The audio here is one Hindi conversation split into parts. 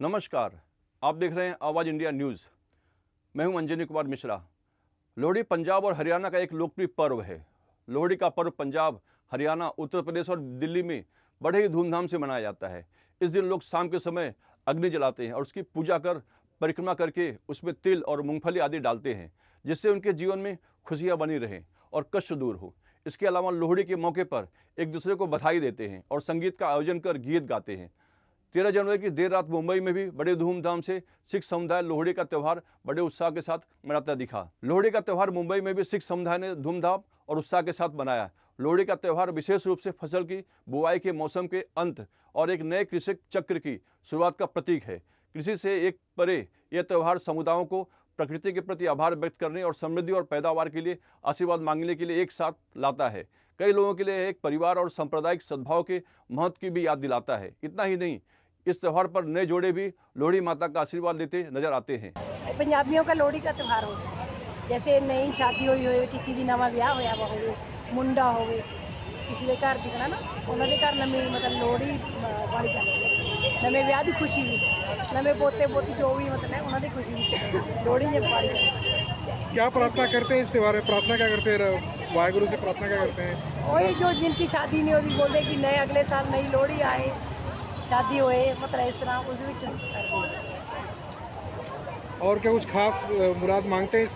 नमस्कार, आप देख रहे हैं आवाज़ इंडिया न्यूज़। मैं हूं अंजनी कुमार मिश्रा। लोहड़ी पंजाब और हरियाणा का एक लोकप्रिय पर्व है। लोहड़ी का पर्व पंजाब, हरियाणा, उत्तर प्रदेश और दिल्ली में बड़े ही धूमधाम से मनाया जाता है। इस दिन लोग शाम के समय अग्नि जलाते हैं और उसकी पूजा कर परिक्रमा करके उसमें तिल और मूंगफली आदि डालते हैं, जिससे उनके जीवन में खुशियाँ बनी रहें और कष्ट दूर हो। इसके अलावा लोहड़ी के मौके पर एक दूसरे को बधाई देते हैं और संगीत का आयोजन कर गीत गाते हैं। 13 जनवरी की देर रात मुंबई में भी बड़े धूमधाम से सिख समुदाय लोहड़ी का त्यौहार बड़े उत्साह के साथ मनाता दिखा। लोहड़ी का त्यौहार मुंबई में भी सिख समुदाय ने धूमधाम और उत्साह के साथ मनाया। लोहड़ी का त्यौहार विशेष रूप से फसल की बुआई के मौसम के अंत और एक नए कृषि चक्र की शुरुआत का प्रतीक है। कृषि से एक परे यह त्यौहार समुदायों को प्रकृति के प्रति आभार व्यक्त करने और समृद्धि और पैदावार के लिए आशीर्वाद मांगने के लिए एक साथ लाता है। कई लोगों के लिए एक परिवार और सांप्रदायिक सद्भाव के महत्व की भी याद दिलाता है। इतना ही नहीं, इस त्यौहार पर नए जोड़े भी लोहड़ी माता का आशीर्वाद लेते नजर आते हैं। पंजाबियों का लोहड़ी का त्यौहार होता है, जैसे नई शादी हुई हो, किसी की नवा ब्याह होया वा हो, मुंडा हो, किसी के घर जिकना ना उन्होंने घर नवी मतलब लोहड़ी बड़ी जाती है। नवे ब्याह की खुशी भी, नवे पोते पोती जो भी मतलब उन्होंने खुशी भी लोहड़ी जब पाई। क्या प्रार्थना करते हैं इस त्यौहार में? प्रार्थना क्या करते हैं? वाहेगुरु से प्रार्थना क्या करते हैं? वही जो जिनकी शादी नहीं होती बोलते कि नए अगले साल नई लोहड़ी आए, शादी होए, मतलब इस तरह उस भी और क्या कुछ खास मुराद मांगते हैं इस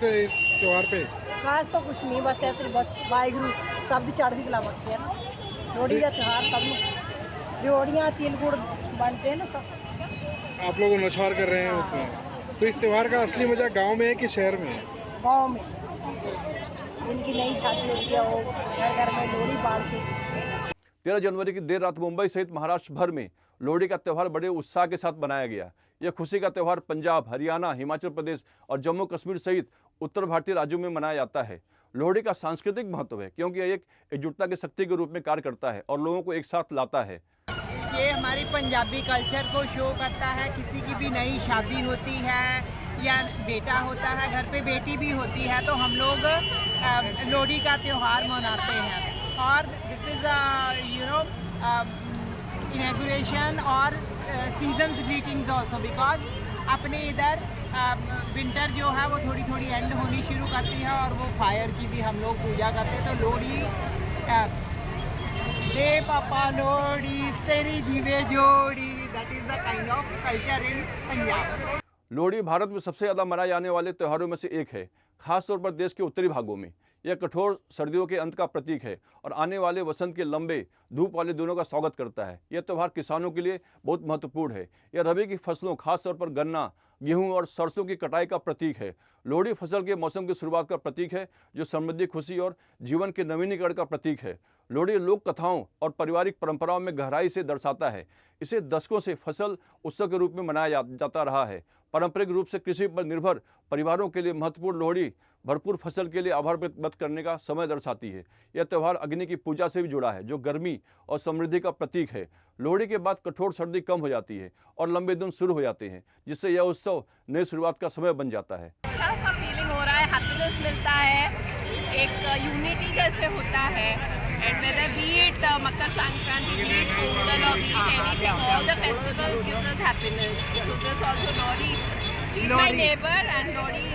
त्यौहार पे? खास तो कुछ नहीं, बस ऐसे बस वाहेगुरु सब दी चढ़ती कला बख्शे है ना। लोहड़ी का त्यौहार सब जोड़ियाँ तिल गुड़ बनते हैं ना सब। आप लोग नौछार कर रहे हैं उसमें, तो इस त्यौहार का असली मजा गांव में है कि शहर में है? गाँव में इनकी नई शादी होती है वो घर घर में लोहड़ी बांधते। 13 जनवरी की देर रात मुंबई सहित महाराष्ट्र भर में लोहड़ी का त्यौहार बड़े उत्साह के साथ मनाया गया। यह खुशी का त्यौहार पंजाब, हरियाणा, हिमाचल प्रदेश और जम्मू कश्मीर सहित उत्तर भारतीय राज्यों में मनाया जाता है। लोहड़ी का सांस्कृतिक महत्व है क्योंकि यह एक एकजुटता की शक्ति के रूप में कार्य करता है और लोगों को एक साथ लाता है। ये हमारी पंजाबी कल्चर को शो करता है। किसी की भी नई शादी होती है या बेटा होता है, घर पे बेटी भी होती है, तो हम लोग लोहड़ी का त्यौहार मनाते हैं। और दिस इज़ इनॉग्रेशन और सीजन्स ग्रीटिंग्स ऑल्सो, बिकॉज अपने इधर विंटर जो है वो थोड़ी थोड़ी एंड होनी शुरू करती है और वो फायर की भी हम लोग पूजा करते हैं। तो लोहड़ी दे पापा लोहड़ी तेरी जीवे जोड़ी, that is the kind of culture in Punjab. Lohri Bharat में सबसे ज़्यादा मनाए जाने वाले त्योहारों में से एक है, खासतौर पर देश के उत्तरी भागों में। यह कठोर सर्दियों के अंत का प्रतीक है और आने वाले वसंत के लंबे धूप वाले दिनों का स्वागत करता है। यह त्यौहार किसानों के लिए बहुत महत्वपूर्ण है। यह रबी की फसलों, खासतौर पर गन्ना, गेहूं और सरसों की कटाई का प्रतीक है। लोहड़ी फसल के मौसम की शुरुआत का प्रतीक है, जो समृद्धि, खुशी और जीवन के नवीनीकरण का प्रतीक है। लोहड़ी लोक कथाओं और पारिवारिक परंपराओं में गहराई से दर्शाता है। इसे दशकों से फसल उत्सव के रूप में मनाया जाता रहा है। पारंपरिक रूप से कृषि पर निर्भर परिवारों के लिए महत्वपूर्ण लोहड़ी भरपूर फसल के लिए आभार व्यक्त करने का समय दर्शाती है। यह त्यौहार अग्नि की पूजा से भी जुड़ा है, जो गर्मी और समृद्धि का प्रतीक है। लोहड़ी के बाद कठोर सर्दी कम हो जाती है और लंबे दिन शुरू हो जाते हैं, जिससे यह उत्सव नई शुरुआत का समय बन जाता है। अच्छा सा फीलिंग हो रहा है, हैप्पीनेस मिलता है, एक यूनिटी जैसे होता है। And whether be it Makar Sankranti, be it Pongal और be it anything, all the festivals gives us happiness. So this also Lohri, she is my neighbour and Lohri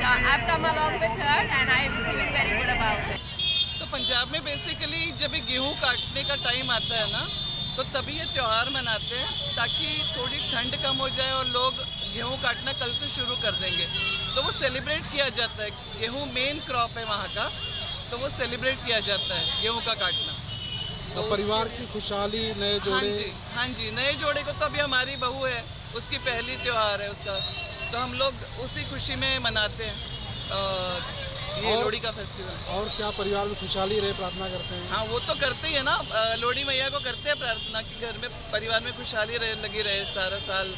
I've come along with her and I'm feeling very good about it. तो पंजाब में बेसिकली जब ये गेहूँ काटने का टाइम आता है ना, तो तभी ये त्यौहार मनाते हैं, ताकि थोड़ी ठंड कम हो जाए और लोग गेहूँ काटना कल से शुरू कर देंगे। तो वो सेलिब्रेट किया जाता है, गेहूँ मेन क्रॉप है वहाँ का, तो वो सेलिब्रेट किया जाता है गेहूँ का काटना। तो परिवार की खुशहाली, नए जोड़े। हाँ जी, नए जोड़े को तो अभी हमारी बहू है, उसकी पहली त्यौहार है उसका, तो हम लोग उसी खुशी में मनाते हैं ये लोहड़ी का फेस्टिवल। और क्या परिवार में खुशहाली रहे प्रार्थना करते हैं? हाँ, वो तो करते ही है ना, लोहड़ी मैया को करते हैं प्रार्थना कि घर में परिवार में खुशहाली लगी रहे, सारा साल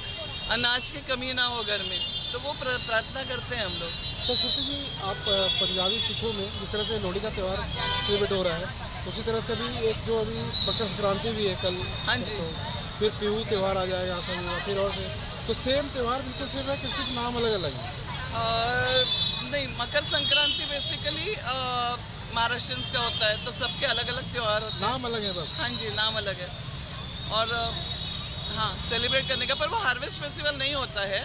अनाज की कमी ना हो घर में, तो वो प्रार्थना करते हैं हम लोग। तो श्रुति जी, आप पंजाबी सिखों में जिस तरह से लोहड़ी का त्यौहार सेलिब्रेट हो रहा है, उसी तरह से भी एक जो अभी मकर संक्रांति भी है कल। हाँ जी। तो फिर पीहू त्यौहार आ जाएगा, फिर और से तो सेम त्यौहार बिल्कुल सेम है कि सिर्फ नाम अलग अलग है? नहीं, मकर संक्रांति बेसिकली महाराष्ट्रियंस का होता है, तो सबके अलग अलग त्यौहार होते हैं। नाम अलग है बस? हाँ जी, नाम अलग है। और हाँ सेलिब्रेट करने का, पर वो हार्वेस्ट फेस्टिवल नहीं होता है,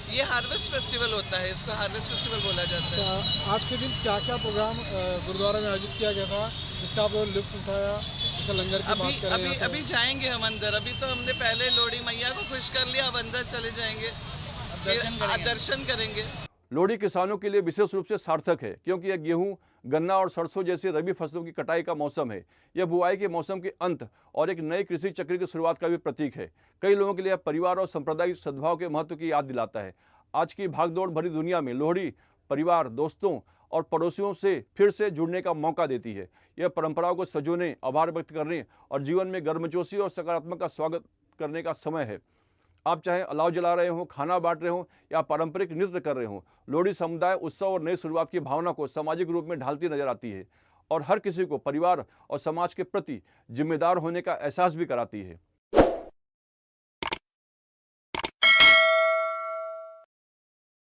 ये हार्वेस्ट फेस्टिवल होता है, इसको हार्वेस्ट फेस्टिवल बोला जाता है। अच्छा, आज के दिन क्या क्या प्रोग्राम गुरुद्वारा में आयोजित किया गया था जिसका आप लोगों ने लुत्फ उठाया, जैसे लंगर की बात करें अभी यहाँ पे? अभी जाएंगे हम अंदर, अभी तो हमने पहले लोहड़ी मैया को खुश कर लिया, अब अंदर चले जाएंगे, दर्शन करेंगे। लोहड़ी किसानों के लिए विशेष रूप से सार्थक है क्योंकि यह गेहूं, गन्ना और सरसों जैसी रबी फसलों की कटाई का मौसम है। यह बुआई के मौसम के अंत और एक नए कृषि चक्र की शुरुआत का भी प्रतीक है। कई लोगों के लिए परिवार और सांप्रदायिक सद्भाव के महत्व की याद दिलाता है। आज की भागदौड़ भरी दुनिया में लोहड़ी परिवार, दोस्तों और पड़ोसियों से फिर से जुड़ने का मौका देती है। यह परंपराओं को सजोने, आभार व्यक्त करने और जीवन में गर्मजोशी और सकारात्मक का स्वागत करने का समय है। आप चाहे अलाव जला रहे हों, खाना बांट रहे हों या पारंपरिक नृत्य कर रहे हों, लोहड़ी समुदाय उत्सव और नई शुरुआत की भावना को सामाजिक रूप में ढालती नजर आती है और हर किसी को परिवार और समाज के प्रति जिम्मेदार होने का एहसास भी कराती है।